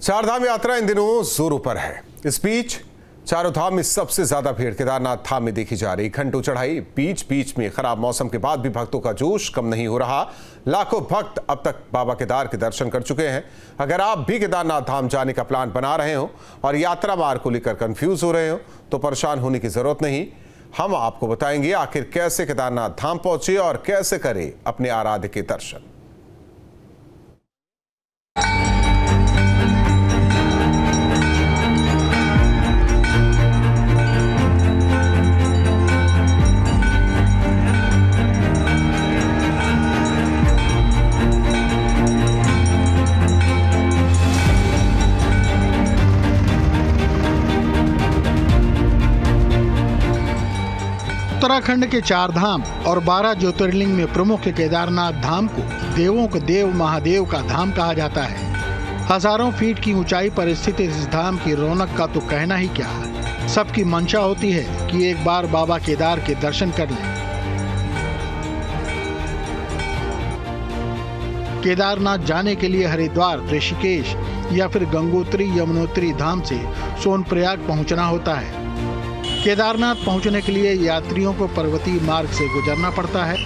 चारधाम यात्रा इन दिनों जोरों पर है। इस बीच चारों धाम में सबसे ज्यादा भीड़ केदारनाथ धाम में देखी जा रही। घंटों चढ़ाई, बीच बीच में खराब मौसम के बाद भी भक्तों का जोश कम नहीं हो रहा। लाखों भक्त अब तक बाबा केदार के दर्शन कर चुके हैं। अगर आप भी केदारनाथ धाम जाने का प्लान बना रहे हो और यात्रा मार्ग को लेकर कंफ्यूज हो रहे हो तो परेशान होने की जरूरत नहीं। हम आपको बताएंगे आखिर कैसे केदारनाथ धाम पहुंचे और कैसे करें अपने आराध्य के दर्शन। उत्तराखंड के 4 धाम और 12 ज्योतिर्लिंग में प्रमुख केदारनाथ धाम को देवों के देव महादेव का धाम कहा जाता है। हजारों फीट की ऊंचाई पर स्थित इस धाम की रौनक का तो कहना ही क्या। सबकी मंशा होती है कि एक बार बाबा केदार के दर्शन कर लें। केदारनाथ जाने के लिए हरिद्वार, ऋषिकेश या फिर गंगोत्री यमुनोत्री धाम से सोनप्रयाग पहुंचना होता है। केदारनाथ पहुंचने के लिए यात्रियों को पर्वतीय मार्ग से गुजरना पड़ता है।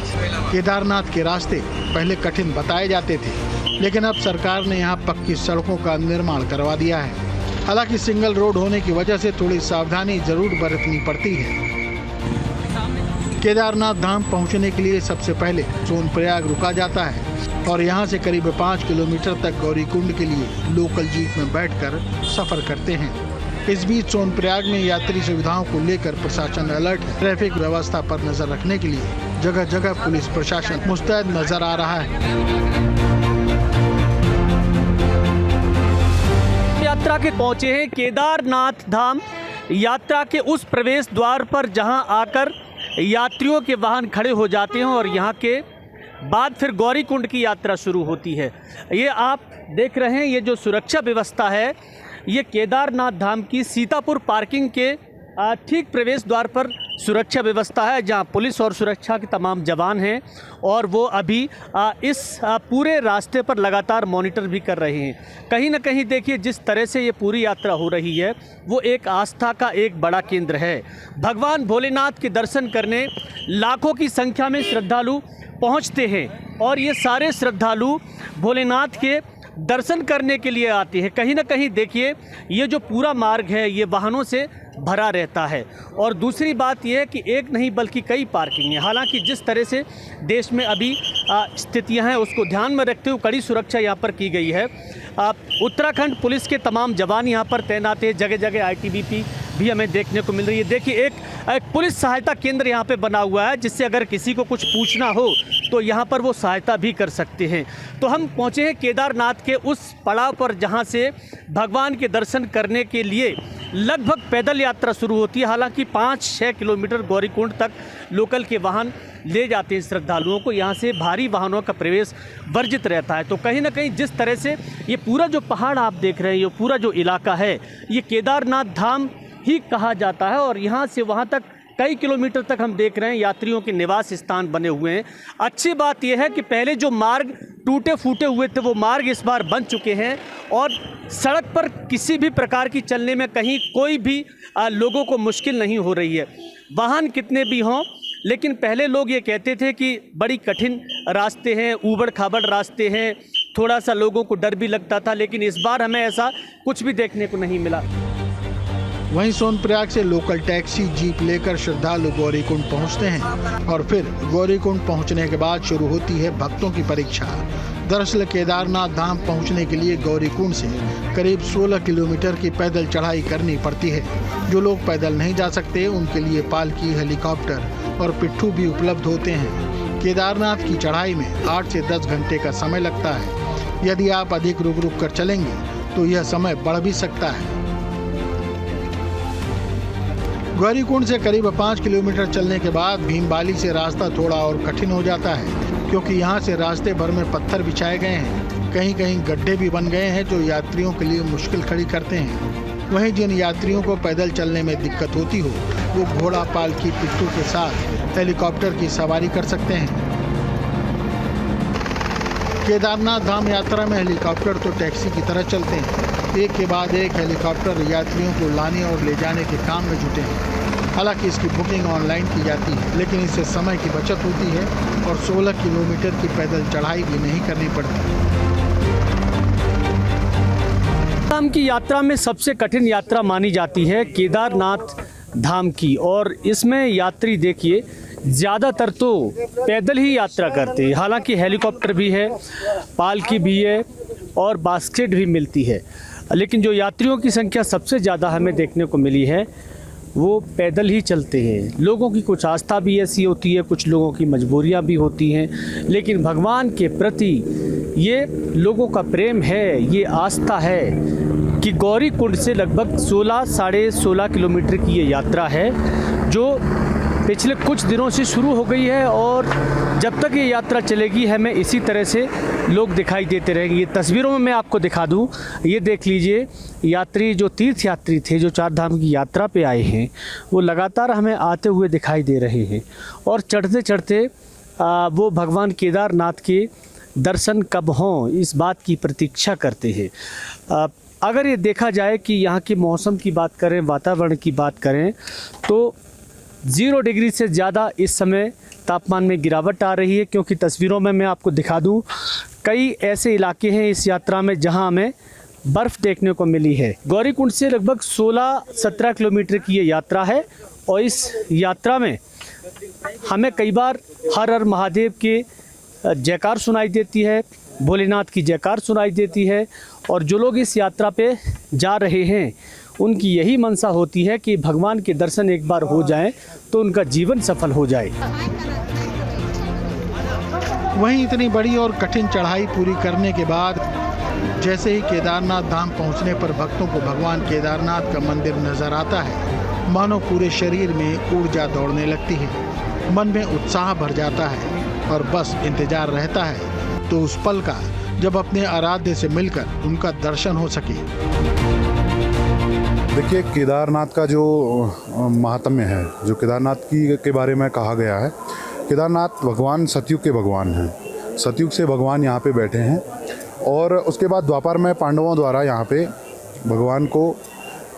केदारनाथ के रास्ते पहले कठिन बताए जाते थे, लेकिन अब सरकार ने यहां पक्की सड़कों का निर्माण करवा दिया है। हालांकि सिंगल रोड होने की वजह से थोड़ी सावधानी जरूर बरतनी पड़ती है। केदारनाथ धाम पहुंचने के लिए सबसे पहले सोनप्रयाग रुका जाता है और यहां से करीब 5 किलोमीटर तक गौरीकुंड के लिए लोकल जीप में बैठकर सफर करते हैं। इस बीच सोनप्रयाग में यात्री सुविधाओं को लेकर प्रशासन अलर्ट है। ट्रैफिक व्यवस्था पर नजर रखने के लिए जगह जगह पुलिस प्रशासन मुस्तैद नजर आ रहा है। यात्रा के पहुंचे हैं केदारनाथ धाम। यात्रा के उस प्रवेश द्वार पर जहां आकर यात्रियों के वाहन खड़े हो जाते हैं और यहां के बाद फिर गौरीकुंड की यात्रा शुरू होती है। ये आप देख रहे हैं, ये जो सुरक्षा व्यवस्था है ये केदारनाथ धाम की सीतापुर पार्किंग के ठीक प्रवेश द्वार पर सुरक्षा व्यवस्था है, जहां पुलिस और सुरक्षा के तमाम जवान हैं और वो अभी इस पूरे रास्ते पर लगातार मॉनिटर भी कर रहे हैं। कहीं ना कहीं देखिए जिस तरह से ये पूरी यात्रा हो रही है वो एक आस्था का एक बड़ा केंद्र है। भगवान भोलेनाथ के दर्शन करने लाखों की संख्या में श्रद्धालु पहुंचते हैं और ये सारे श्रद्धालु भोलेनाथ के दर्शन करने के लिए आते हैं। कहीं ना कहीं देखिए ये जो पूरा मार्ग है ये वाहनों से भरा रहता है और दूसरी बात यह है कि एक नहीं बल्कि कई पार्किंग है। हालांकि जिस तरह से देश में अभी स्थितियां हैं उसको ध्यान में रखते हुए कड़ी सुरक्षा यहाँ पर की गई है। उत्तराखंड पुलिस के तमाम जवान यहाँ पर तैनात है। जगह जगह ITBP भी हमें देखने को मिल रही है। देखिए एक पुलिस सहायता केंद्र यहाँ पे बना हुआ है, जिससे अगर किसी को कुछ पूछना हो तो यहाँ पर वो सहायता भी कर सकते हैं। तो हम पहुँचे हैं केदारनाथ के उस पड़ाव पर जहाँ से भगवान के दर्शन करने के लिए लगभग पैदल यात्रा शुरू होती है। हालांकि 5-6 किलोमीटर गौरीकुंड तक लोकल के वाहन ले जाते हैं श्रद्धालुओं को। यहाँ से भारी वाहनों का प्रवेश वर्जित रहता है। तो कहीं ना कहीं जिस तरह से ये पूरा जो पहाड़ आप देख रहे हैं, ये पूरा जो इलाका है ये केदारनाथ धाम ही कहा जाता है और यहाँ से वहाँ तक कई किलोमीटर तक हम देख रहे हैं यात्रियों के निवास स्थान बने हुए हैं। अच्छी बात यह है कि पहले जो मार्ग टूटे फूटे हुए थे वो मार्ग इस बार बन चुके हैं और सड़क पर किसी भी प्रकार की चलने में कहीं कोई भी लोगों को मुश्किल नहीं हो रही है। वाहन कितने भी हों, लेकिन पहले लोग ये कहते थे कि बड़ी कठिन रास्ते हैं, ऊबड़ खाबड़ रास्ते हैं, थोड़ा सा लोगों को डर भी लगता था, लेकिन इस बार हमें ऐसा कुछ भी देखने को नहीं मिला। वहीं सोनप्रयाग से लोकल टैक्सी जीप लेकर श्रद्धालु गौरीकुंड पहुंचते हैं और फिर गौरीकुंड पहुंचने के बाद शुरू होती है भक्तों की परीक्षा। दरअसल केदारनाथ धाम पहुंचने के लिए गौरीकुंड से करीब 16 किलोमीटर की पैदल चढ़ाई करनी पड़ती है। जो लोग पैदल नहीं जा सकते उनके लिए पालकी, हेलीकॉप्टर और पिट्ठू भी उपलब्ध होते हैं। केदारनाथ की चढ़ाई में 8 से 10 घंटे का समय लगता है। यदि आप अधिक रुक रुक कर चलेंगे तो यह समय बढ़ भी सकता है। गौरीकुंड से करीब 5 किलोमीटर चलने के बाद भीमबाली से रास्ता थोड़ा और कठिन हो जाता है, क्योंकि यहाँ से रास्ते भर में पत्थर बिछाए गए हैं। कहीं कहीं गड्ढे भी बन गए हैं जो यात्रियों के लिए मुश्किल खड़ी करते हैं। वहीं जिन यात्रियों को पैदल चलने में दिक्कत होती हो वो घोड़ा, पालकी, पिट्ठू के साथ हेलीकॉप्टर की सवारी कर सकते हैं। केदारनाथ धाम यात्रा में हेलीकॉप्टर तो टैक्सी की तरह चलते हैं, एक के बाद एक हेलीकॉप्टर यात्रियों को लाने और ले जाने के काम में जुटे हैं। हालांकि इसकी बुकिंग ऑनलाइन की जाती है, लेकिन इससे समय की बचत होती है और 16 किलोमीटर की पैदल चढ़ाई भी नहीं करनी पड़ती। धाम की यात्रा में सबसे कठिन यात्रा मानी जाती है केदारनाथ धाम की, और इसमें यात्री देखिए ज़्यादातर तो पैदल ही यात्रा करते हैं। हालांकि हेलीकॉप्टर भी है, पालकी भी है और बास्केट भी मिलती है, लेकिन जो यात्रियों की संख्या सबसे ज़्यादा हमें देखने को मिली है वो पैदल ही चलते हैं। लोगों की कुछ आस्था भी ऐसी होती है, कुछ लोगों की मजबूरियां भी होती हैं, लेकिन भगवान के प्रति ये लोगों का प्रेम है, ये आस्था है कि गौरी कुंड से लगभग साढ़े 16 किलोमीटर की ये यात्रा है जो पिछले कुछ दिनों से शुरू हो गई है, और जब तक ये यात्रा चलेगी हमें इसी तरह से लोग दिखाई देते रहेंगे। ये तस्वीरों में मैं आपको दिखा दूं, ये देख लीजिए यात्री, जो तीर्थ यात्री थे जो चार धाम की यात्रा पे आए हैं, वो लगातार हमें आते हुए दिखाई दे रहे हैं और चढ़ते चढ़ते वो भगवान केदारनाथ के दर्शन कब हों इस बात की प्रतीक्षा करते हैं। अगर ये देखा जाए कि यहाँ के मौसम की बात करें, वातावरण की बात करें, तो 0 डिग्री से ज़्यादा इस समय तापमान में गिरावट आ रही है, क्योंकि तस्वीरों में मैं आपको दिखा दूं कई ऐसे इलाके हैं इस यात्रा में जहां हमें बर्फ़ देखने को मिली है। गौरीकुंड से लगभग 16-17 किलोमीटर की ये यात्रा है और इस यात्रा में हमें कई बार हर हर महादेव के जयकार सुनाई देती है, भोलेनाथ की जयकार सुनाई देती है, और जो लोग इस यात्रा पे जा रहे हैं उनकी यही मनसा होती है कि भगवान के दर्शन एक बार हो जाएं तो उनका जीवन सफल हो जाए। वहीं इतनी बड़ी और कठिन चढ़ाई पूरी करने के बाद जैसे ही केदारनाथ धाम पहुंचने पर भक्तों को भगवान केदारनाथ का मंदिर नजर आता है, मानो पूरे शरीर में ऊर्जा दौड़ने लगती है, मन में उत्साह भर जाता है और बस इंतजार रहता है तो उस पल का जब अपने आराध्य से मिलकर उनका दर्शन हो सके। देखिए, केदारनाथ का जो महात्म्य है, जो केदारनाथ के बारे में कहा गया है, केदारनाथ भगवान सतयुग के भगवान हैं। सतयुग से भगवान यहाँ पे बैठे हैं और उसके बाद द्वापर में पांडवों द्वारा यहाँ पे भगवान को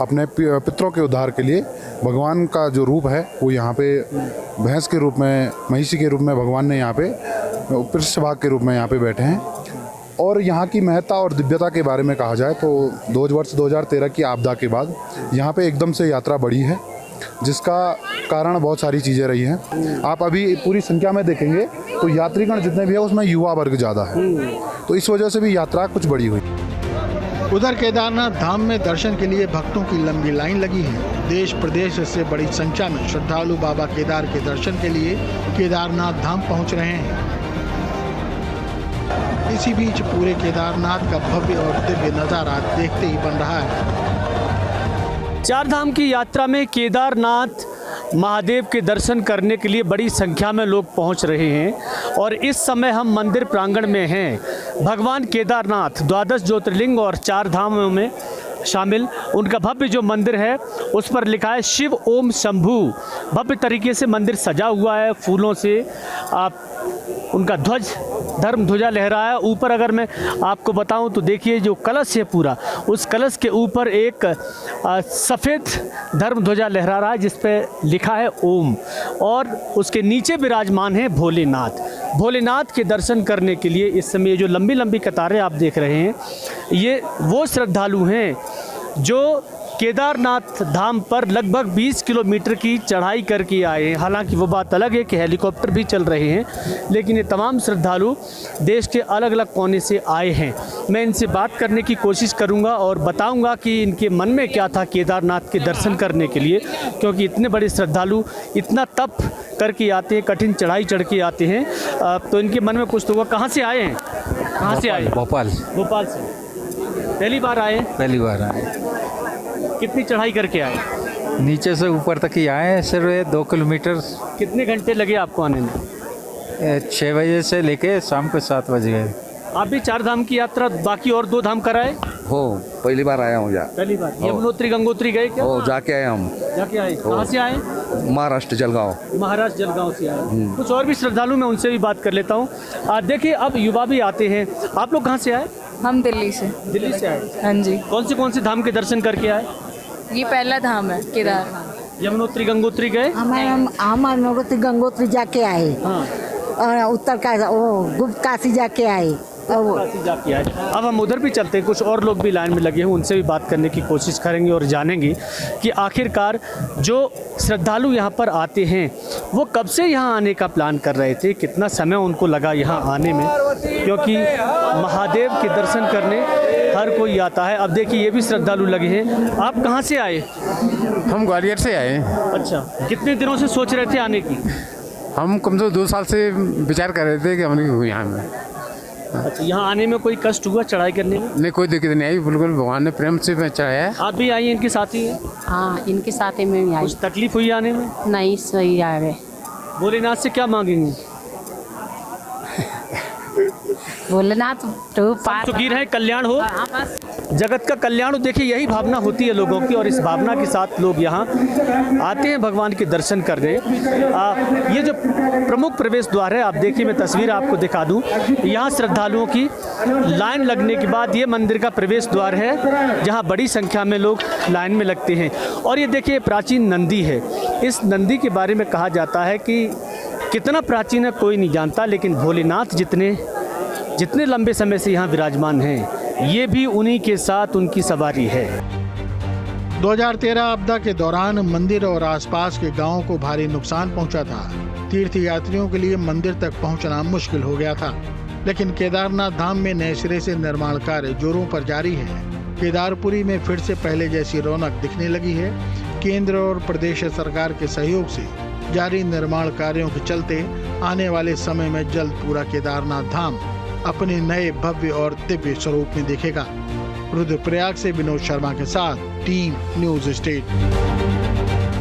अपने पितरों के उद्धार के लिए भगवान का जो रूप है वो यहाँ पे भैंस के रूप में, महिषी के रूप में भगवान ने यहाँ पे पृष्ठभाग के रूप में यहाँ पे बैठे हैं। और यहाँ की महत्ता और दिव्यता के बारे में कहा जाए तो 2013 की आपदा के बाद यहाँ पे एकदम से यात्रा बढ़ी है, जिसका कारण बहुत सारी चीज़ें रही हैं। आप अभी पूरी संख्या में देखेंगे तो यात्रीगण जितने भी है उसमें युवा वर्ग ज़्यादा है, तो इस वजह से भी यात्रा कुछ बढ़ी हुई। उधर केदारनाथ धाम में दर्शन के लिए भक्तों की लंबी लाइन लगी है। देश प्रदेश से बड़ी संख्या में श्रद्धालु बाबा केदार के दर्शन के लिए केदारनाथ धाम पहुंच रहे हैं। इसी बीच पूरे केदारनाथ का भव्य और दिव्य नजारा देखते ही बन रहा है। चार धाम की यात्रा में केदारनाथ महादेव के दर्शन करने के लिए बड़ी संख्या में लोग पहुंच रहे हैं और इस समय हम मंदिर प्रांगण में हैं। भगवान केदारनाथ 12 ज्योतिर्लिंग और 4 धामों में शामिल उनका भव्य जो मंदिर है उस पर लिखा है शिव ओम शंभू। भव्य तरीके से मंदिर सजा हुआ है फूलों से, आप उनका ध्वज धर्म ध्वजा लहरा है ऊपर। अगर मैं आपको बताऊं तो देखिए जो कलश है पूरा, उस कलश के ऊपर एक सफ़ेद धर्म ध्वजा लहरा रहा है जिस पे लिखा है ओम, और उसके नीचे विराजमान है भोलेनाथ। भोलेनाथ के दर्शन करने के लिए इस समय जो लंबी लंबी कतारें आप देख रहे हैं, ये वो श्रद्धालु हैं जो केदारनाथ धाम पर लगभग 20 किलोमीटर की चढ़ाई करके आए हैं। हालांकि वो बात अलग है कि हेलीकॉप्टर भी चल रहे हैं, लेकिन ये तमाम श्रद्धालु देश के अलग अलग कोने से आए हैं। मैं इनसे बात करने की कोशिश करूंगा और बताऊंगा कि इनके मन में क्या था केदारनाथ के दर्शन करने के लिए, क्योंकि इतने बड़े श्रद्धालु इतना तप करके आते हैं, कठिन चढ़ाई चढ़ के आते हैं, तो इनके मन में कुछ तो होगा। कहाँ से आए हैं? कहाँ से आए? भोपाल से। पहली बार आए? पहली बार आए। कितनी चढ़ाई करके आए? नीचे से ऊपर तक ही आए हैं, सिर्फ 2 किलोमीटर। कितने घंटे लगे आपको आने में? 6 बजे से लेके शाम को 7 बज गए। आप भी 4 धाम की यात्रा बाकी और 2 धाम कराए? हो, पहली बार आया हूँ यहाँ। पहली बार। यमुनोत्री गंगोत्री गए क्या? हो, जाके आए हम। जाके आए। कहाँ से आए? महाराष्ट्र जलगांव। महाराष्ट्र जलगांव से आए। कुछ और भी श्रद्धालु मैं उनसे भी बात कर लेता हूँ। देखिए अब युवा भी आते हैं। आप लोग कहाँ से आए? हम दिल्ली से। दिल्ली से आए। हाँ जी, कौन से धाम के दर्शन करके आए? ये पहला धाम है केदारनाथ। यमुनोत्री गंगोत्री गए? हम यमुनोत्री गंगोत्री जाके आए हाँ, और उत्तर का गुप्त काशी जाके आए और काशी जाके आए। अब हम उधर भी चलते हैं, कुछ और लोग भी लाइन में लगे हैं, उनसे भी बात करने की कोशिश करेंगे और जानेंगे कि आखिरकार जो श्रद्धालु यहाँ पर आते हैं वो कब से यहाँ आने का प्लान कर रहे थे, कितना समय उनको लगा यहाँ आने में, क्योंकि महादेव के दर्शन करने हर कोई आता है। अब देखिए ये भी श्रद्धालु लगे हैं। आप कहाँ से आए? हम ग्वालियर से आए। अच्छा, कितने दिनों से सोच रहे थे आने की? हम कम से 2 साल से विचार कर रहे थे कि हम यहाँ में। अच्छा, यहाँ आने में कोई कष्ट हुआ चढ़ाई करने में? नहीं, कोई दिक्कत नहीं आई, बिल्कुल भगवान ने प्रेम से चढ़ाया है। आप भी आई हैं इनके साथी हैं? हाँ इनके साथ में भी आई। कुछ तकलीफ हुई आने में? नहीं सही आ गए। भोलेनाथ से क्या मांगेंगे? भोलेनाथ तो पार सुखी रहे, कल्याण हो, जगत का कल्याण हो। देखिए यही भावना होती है लोगों की और इस भावना के साथ लोग यहाँ आते हैं भगवान के दर्शन करने। ये जो प्रमुख प्रवेश द्वार है, आप देखिए, मैं तस्वीर आपको दिखा दूं। यहाँ श्रद्धालुओं की लाइन लगने के बाद ये मंदिर का प्रवेश द्वार है जहाँ बड़ी संख्या में लोग लाइन में लगते हैं। और ये देखिए प्राचीन नंदी है। इस नंदी के बारे में कहा जाता है कि कितना प्राचीन है कोई नहीं जानता, लेकिन भोलेनाथ जितने लंबे समय से यहाँ विराजमान हैं, ये भी उन्हीं के साथ उनकी सवारी है। 2013 आपदा के दौरान मंदिर और आसपास के गांवों को भारी नुकसान पहुंचा था। तीर्थ यात्रियों के लिए मंदिर तक पहुंचना मुश्किल हो गया था, लेकिन केदारनाथ धाम में नए सिरे से निर्माण कार्य जोरों पर जारी है। केदारपुरी में फिर से पहले जैसी रौनक दिखने लगी है। केंद्र और प्रदेश सरकार के सहयोग से जारी निर्माण कार्यों के चलते आने वाले समय में जल्द पूरा केदारनाथ धाम अपने नए भव्य और दिव्य स्वरूप में दिखेगा। रुद्रप्रयाग से विनोद शर्मा के साथ टीम न्यूज़ स्टेट।